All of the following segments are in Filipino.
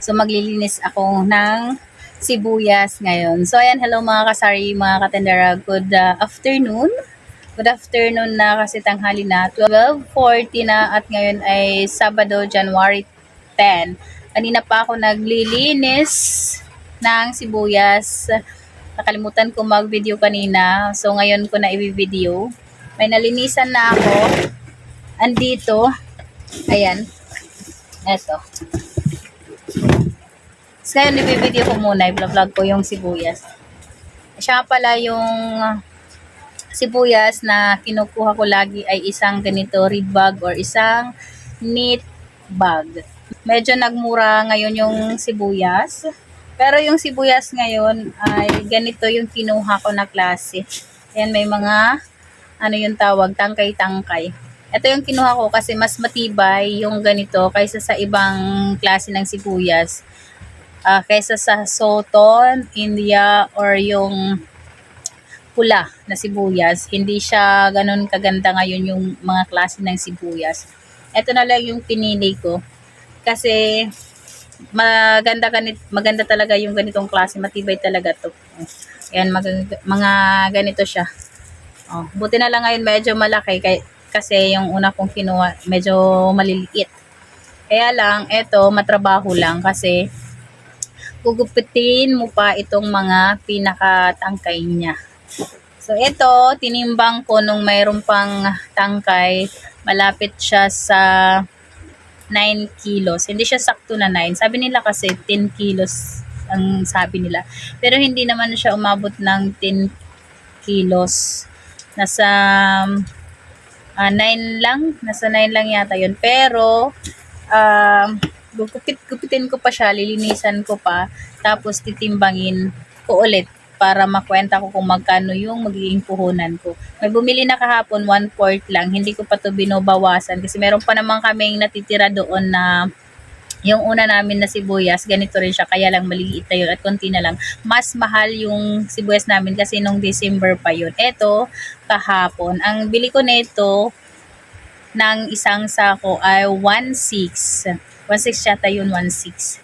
So maglilinis ako ng sibuyas ngayon. So ayan, hello mga kasari, mga katendera. Good afternoon. Good afternoon na kasi tanghali na. 12:40 na at ngayon ay Sabado, January 10. Kanina pa ako naglilinis ng sibuyas. Nakalimutan ko mag-video kanina. So ngayon ko na i-video. May nalinisan na ako. Andito. Ayan. Eto. So ngayon i-video ko muna. I-vlog ko yung sibuyas. Siya pala yung sibuyas na kinukuha ko lagi ay isang ganito reed bag or isang knit bag. Medyo nagmura ngayon yung sibuyas. Pero yung sibuyas ngayon ay ganito yung kinuha ko na klase. Ayan, may mga ano yung tawag, tangkay-tangkay. Ito yung kinuha ko kasi mas matibay yung ganito kaysa sa ibang klase ng sibuyas. Kaysa sa Soton, India, or yung pula na sibuyas. Hindi siya ganun kaganda ngayon yung mga klase ng sibuyas. Ito na lang yung pinili ko. Kasi maganda talaga yung ganitong klase. Matibay talaga to. Ayan, mga ganito siya. Buti na lang ngayon medyo malaki. Kasi yung una kong kinuha medyo maliliit. Kaya lang, eto matrabaho lang kasi gugupitin mo pa itong mga pinakatangkay niya. So, ito, tinimbang ko nung mayroon pang tangkay. Malapit siya sa 9 kilos. Hindi siya sakto na 9. Sabi nila kasi 10 kilos ang sabi nila. Pero hindi naman siya umabot ng 10 kilos. Nasa 9 lang. Nasa 9 lang yata yun. Pero, gupitin ko pa siya, lilinisan ko pa, tapos titimbangin ko ulit para makwenta ko kung magkano yung magiging puhunan ko. May bumili na kahapon, 1/4 lang, hindi ko pa to binobawasan kasi meron pa naman kaming natitira doon na yung una namin na sibuyas, ganito rin siya, kaya lang maliit na yun at konti na lang. Mas mahal yung sibuyas namin kasi nung December pa yun. Eto, kahapon, ang bili ko nito ng isang sako ay 1.6. 1.6 yata yun, 1.6.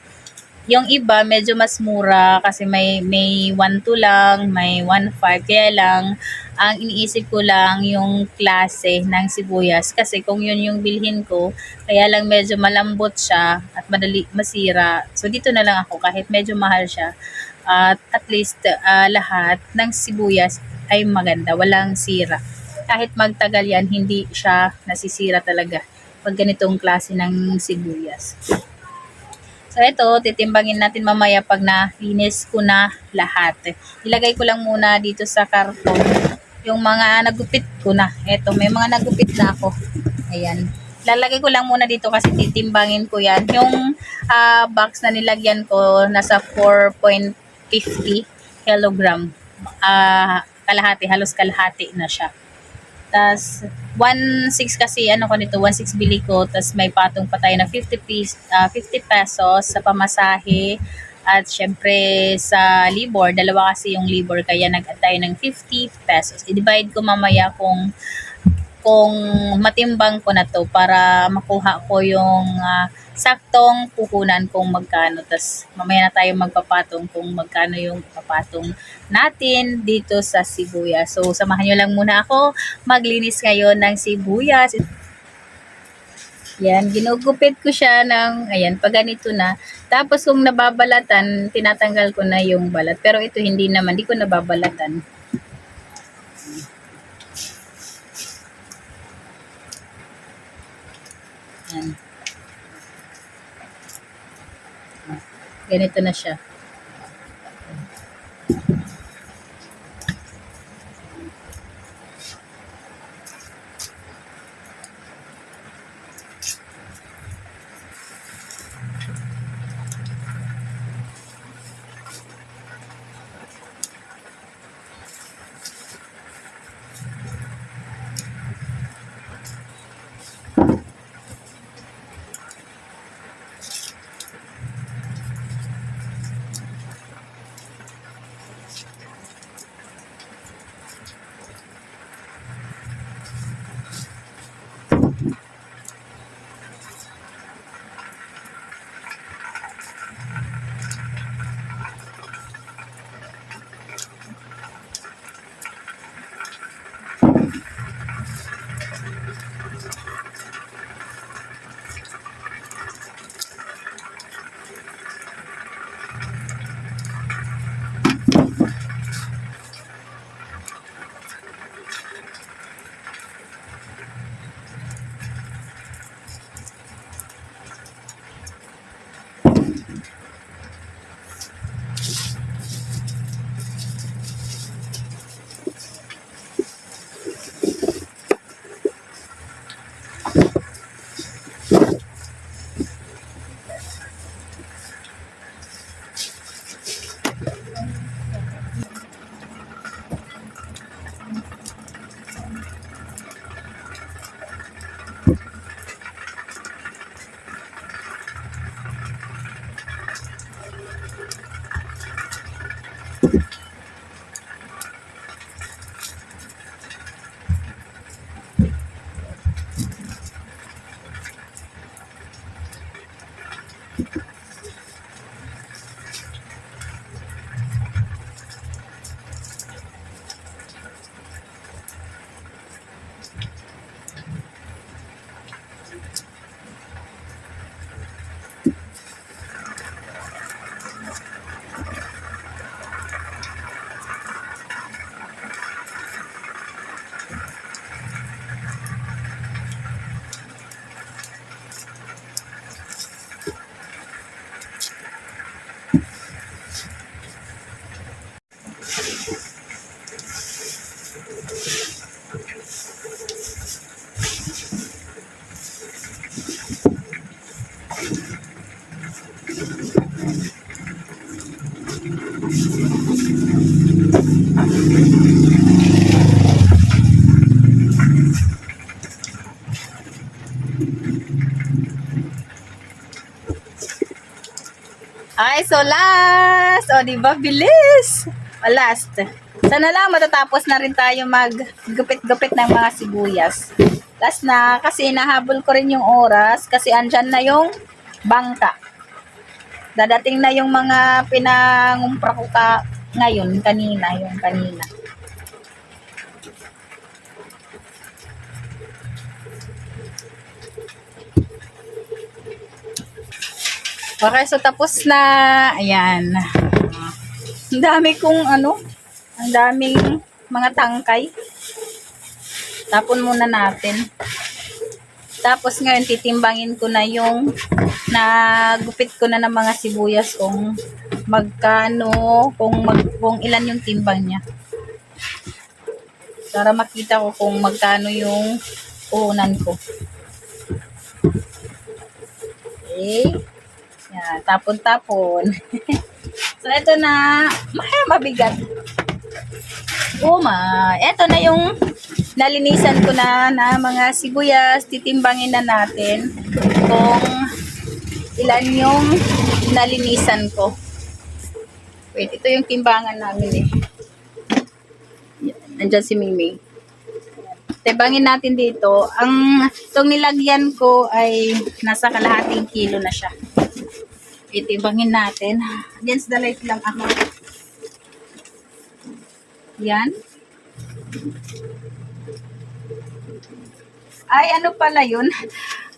Yung iba medyo mas mura kasi may 1.2 lang, may 1.5. Kaya lang, ang iniisip ko lang yung klase ng sibuyas kasi kung yun yung bilhin ko, kaya lang medyo malambot siya at madali masira. So dito na lang ako kahit medyo mahal siya. At least lahat ng sibuyas ay maganda, walang sira. Kahit magtagal yan, hindi siya nasisira talaga pag ganitong klase ng sibuyas. So ito, titimbangin natin mamaya pag nalinis ko na lahat. Ilagay ko lang muna dito sa karton yung mga nagupit ko na. Ito, may mga nagupit na ako. Ayan. Lalagay ko lang muna dito kasi titimbangin ko yan. Yung box na nilagyan ko, nasa 4.50 kilogram. Kalahati, halos kalahati na siya. Tas 1.6 kasi ano ko nito, 1.6 bili ko, tas may patong pa tayo na 50 pesos sa pamasahe at syempre sa libor, dalawa kasi yung libor kaya nag-add tayo ng 50 pesos. I-divide ko mamaya kung matimbang ko na to para makuha ko yung saktong puhunan kung magkano. Tas mamaya na tayo magpapatong kung magkano yung papatong natin dito sa sibuyas. So samahan nyo lang muna ako maglinis ngayon ng sibuyas. Yan, ginugupit ko siya ng, ayan, pag ganito na. Tapos kung nababalatan, tinatanggal ko na yung balat. Pero ito hindi naman, di ko nababalatan. Yan. Ganito na siya. Ay, so last! O, diba? Bilis! O, last. Sana lang matatapos na rin tayo maggupit-gupit ng mga sibuyas. Last na, kasi nahabol ko rin yung oras kasi andyan na yung bangka. Dadating na yung mga pinangumpra ko ngayon, kanina, yung kanina. Okay, so tapos na. Ayan. Ang dami kong ang daming mga tangkay. Tapon muna natin. Tapos ngayon titimbangin ko na yung nagupit ko na ng mga sibuyas kung magkano, kung ilan yung timbang niya. Para makita ko kung magkano yung puhunan ko. Okay. Yan, tapon-tapon. So, ito na, mabigat. Ito na yung nalinisan ko na mga sibuyas. Titimbangin na natin kung ilan yung nalinisan ko. Wait, ito yung timbangan namin eh. Nandiyan si Mimi. Timbangin natin dito. Itong nilagyan ko ay nasa kalahating kilo na siya. Itimbangin natin. Against the light lang ako. Yan. Ay, ano pala yun?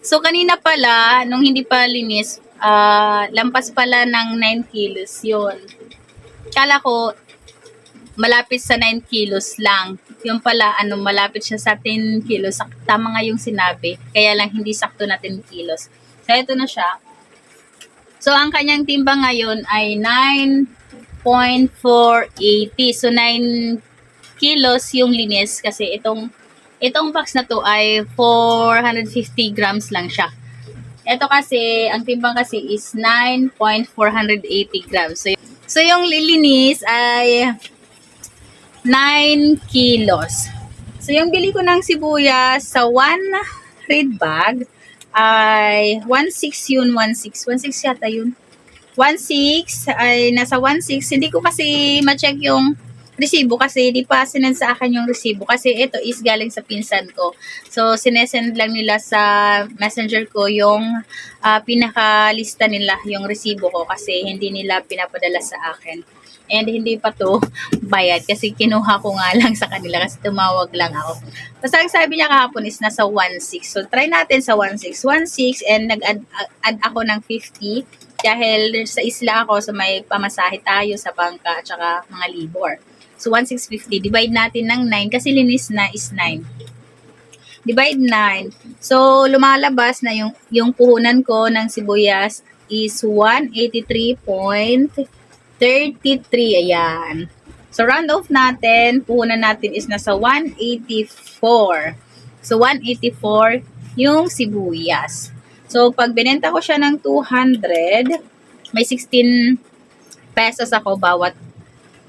So, kanina pala, nung hindi pa linis, lampas pala ng 9 kilos yun. Kala ko, malapit sa 9 kilos lang. Yung pala, malapit siya sa 10 kilos. Tama nga yung sinabi. Kaya lang, hindi sakto na 10 kilos. So, ito na siya. So, ang kanyang timbang ngayon ay 9.480. So, 9 kilos yung linis kasi itong box na to ay 450 grams lang siya. Ito kasi, ang timbang kasi is 9.480 grams. So yung lilinis ay 9 kilos. So, yung bili ko ng sibuyas sa 1 red bag ay 1.6 yun, 1.6. 1.6 yata yun. 1.6 ay nasa 1.6. Hindi ko kasi ma-check yung resibo kasi di pa sinend sa akin yung resibo kasi ito is galing sa pinsan ko. So, sinesend lang nila sa messenger ko yung pinakalista nila, yung resibo ko kasi hindi nila pinapadala sa akin. And hindi pa to bayad kasi kinuha ko nga lang sa kanila kasi tumawag lang ako. Basta ang sabi niya kahapon is nasa 1.6. So, try natin sa 1.6. 1.6 and nag-add ako ng 50 dahil sa isla ako so may pamasahe tayo sa bangka at saka mga libor. So, 1.650. Divide natin ng 9 kasi linis na is 9. Divide 9. So, lumalabas na yung puhunan ko ng sibuyas is 183.33. Ayan. So, round off natin, puhunan natin is nasa 184. So, 184 yung sibuyas. So, pag binenta ko siya ng 200, may 16 pesos ako bawat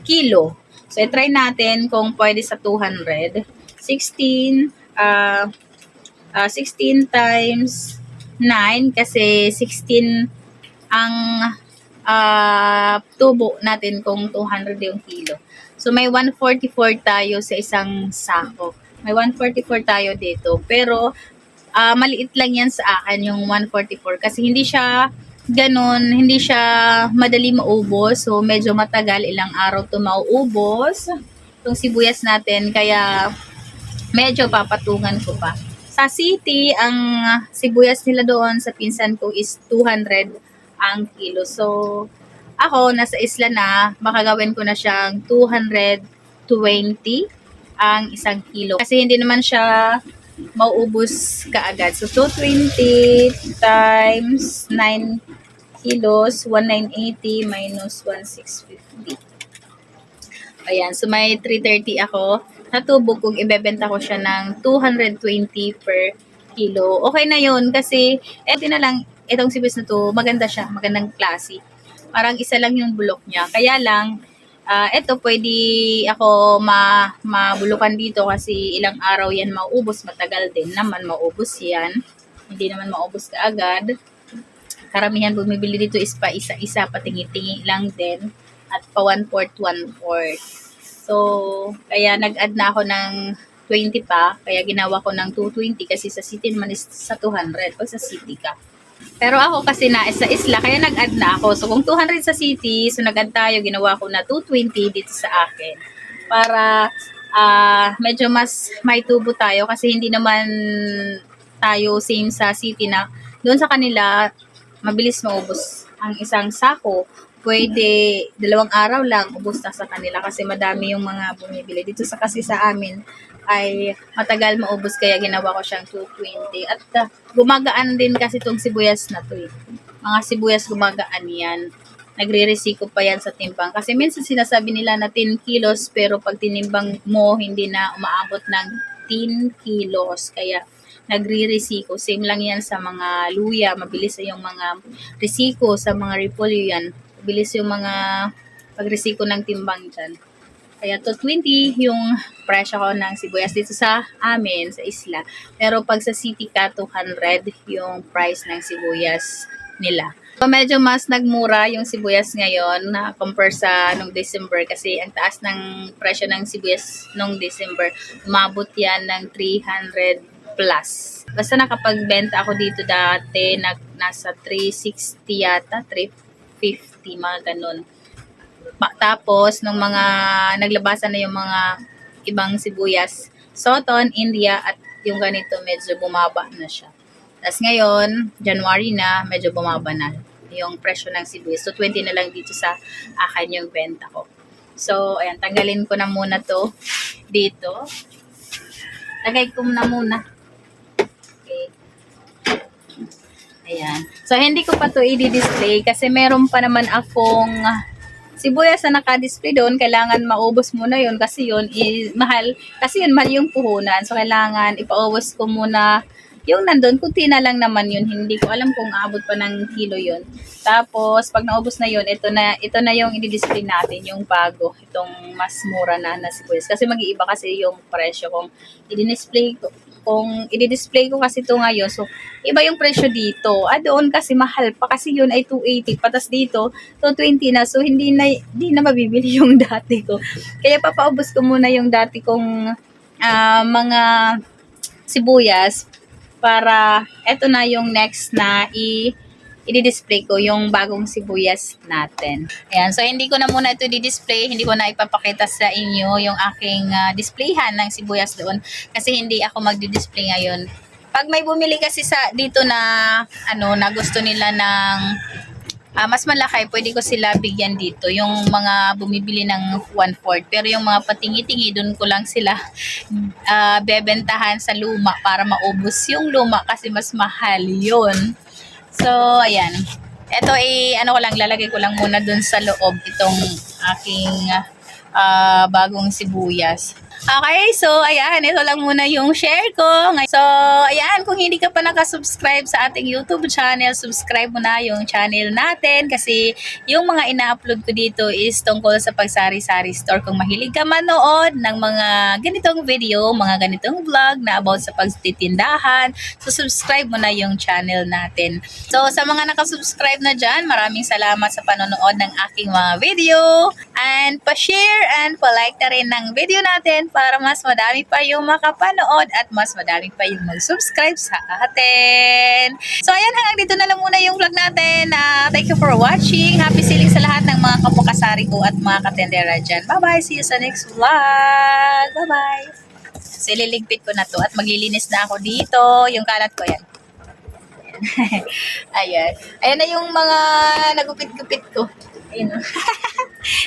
kilo. So, i-try natin kung pwede sa 200. 16 times 9 kasi 16 ang tubo natin kung 200 yung kilo. So, may 144 tayo sa isang sako. May 144 tayo dito. Pero, maliit lang yan sa akin yung 144 kasi hindi siya ganun, hindi siya madali maubos. So, medyo matagal, ilang araw to mauubos. Itong sibuyas natin, kaya medyo papatungan ko pa. Sa city, ang sibuyas nila doon sa pinsan ko is 200 ang kilo. So, ako, nasa isla na, makagawin ko na siyang 220 ang isang kilo. Kasi hindi naman siya mauubos kaagad. So, 220 times 9 kilos, 1980 minus 1650. Ayan, so may 330 ako. Sa tubo kung ibebenta ko siya ng 220 per kilo. Okay na yun kasi eto na lang, itong sibuyas na to, maganda siya, magandang klase. Parang isa lang yung bulok niya. Kaya lang, eto pwede ako mabulukan dito kasi ilang araw yan maubos. Matagal din naman maubos yan. Hindi naman maubos kaagad. Karamihan bumibili dito is pa isa-isa, patingi-tingi lang din. At pa 1/4, 1/4. So, kaya nag-add na ako ng 20 pa. Kaya ginawa ko ng 220 kasi sa city naman is sa 200 pag sa city ka. Pero ako kasi na sa isla, kaya nag-add na ako. So, kung 200 sa city, so nag-add tayo, ginawa ko na 220 dito sa akin. Para medyo mas may tubo tayo kasi hindi naman tayo same sa city na doon sa kanila, mabilis maubos ang isang sako. Pwede 2 araw lang ubos na sa kanila kasi madami yung mga bumibili. Dito sa kasi sa amin ay matagal maubos kaya ginawa ko siyang 220. At gumagaan din kasi itong sibuyas na to eh. Mga sibuyas gumagaan yan. Nagre-resiko pa yan sa timbang. Kasi minsan sinasabi nila na 10 kilos pero pag tinimbang mo hindi na umaabot ng 10 kilos. Kaya nagre-resiko. Same lang yan sa mga luya. Mabilis yung mga resiko sa mga repolyo yan. Mabilis yung mga pagresiko ng timbang dyan. Kaya 220 yung presyo ko ng sibuyas dito sa amin, sa isla. Pero pag sa city ka, 200 yung price ng sibuyas nila. So, medyo mas nagmura yung sibuyas ngayon na compare sa nung December kasi ang taas ng presyo ng sibuyas nung December. Umabot yan ng 300 plus. Basta nakapagbenta ako dito dati, nasa 360 yata, 350, mga ganun. Tapos, nung mga naglabasan na yung mga ibang sibuyas, Soton, India, at yung ganito, medyo bumaba na siya. Tapos ngayon, January na, medyo bumaba na yung presyo ng sibuyas. So, 20 na lang dito sa akin yung benta ko. So, ayan, tanggalin ko na muna to dito. Lagay ko na muna. Okay. Ayan. So, hindi ko pa to i-display kasi meron pa naman akong sibuyas na naka-display doon. Kailangan maubos muna yun kasi yun mahal. Kasi yun mahal yung puhunan. So, kailangan ipaubos ko muna yung nandun. Kunti na lang naman yun. Hindi ko alam kung aabot pa ng kilo yun. Tapos, pag naubos na yun, ito na yung i-display natin, yung bago. Itong mas mura na sibuyas. Kasi mag-iiba kasi yung presyo kung i-display ko. Kung i-display ko kasi ito ngayon, so, iba yung presyo dito. Doon kasi mahal pa kasi yun ay 280. Patas dito, 220 na. So, hindi na mabibili yung dati ko. Kaya papaubos ko muna yung dati kong mga sibuyas para eto na yung next na i-display ko yung bagong sibuyas natin. Ayan, so hindi ko na muna ito di-display, hindi ko na ipapakita sa inyo yung aking displayhan ng sibuyas doon kasi hindi ako magdi-display ngayon. Pag may bumili kasi dito na na gusto nila ng mas malaki, pwede ko sila bigyan dito. Yung mga bumibili ng 1/4. Pero yung mga patingi-tingi, dun ko lang sila bebentahan sa luma para maubos yung luma kasi mas mahal yun. So, ayan. Ito ko lang, lalagay ko lang muna dun sa loob itong aking bagong sibuyas. Okay, so ayan, ito lang muna yung share ko. So, ayan, kung hindi ka pa nakasubscribe sa ating YouTube channel, subscribe mo na yung channel natin kasi yung mga ina-upload ko dito is tungkol sa pagsari-sari store. Kung mahilig ka manood ng mga ganitong video, mga ganitong vlog na about sa pagtitindahan, so subscribe mo na yung channel natin. So, sa mga nakasubscribe na dyan, maraming salamat sa panonood ng aking mga video. And pa-share and pa-like na rin ng video natin para mas madami pa yung makapanood at mas madami pa yung mag-subscribe sa atin. So ayan, hanggang dito na lang muna yung vlog natin. Thank you for watching. Happy selling sa lahat ng mga kapukasari ko at mga katendera dyan. Bye-bye. See you sa next vlog. Bye-bye. Sililigpit ko na to at maglilinis na ako dito. Yung kalat ko, yan. Ayan. Ayan na yung mga nagupit-gupit ko. Ayun.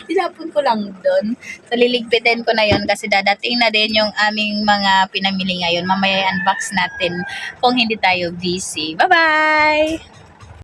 Tinapon ko lang doon. So, liligpitin ko na yon kasi dadating na din yung aming mga pinamili ngayon. Mamaya i-unbox natin kung hindi tayo busy. Bye-bye!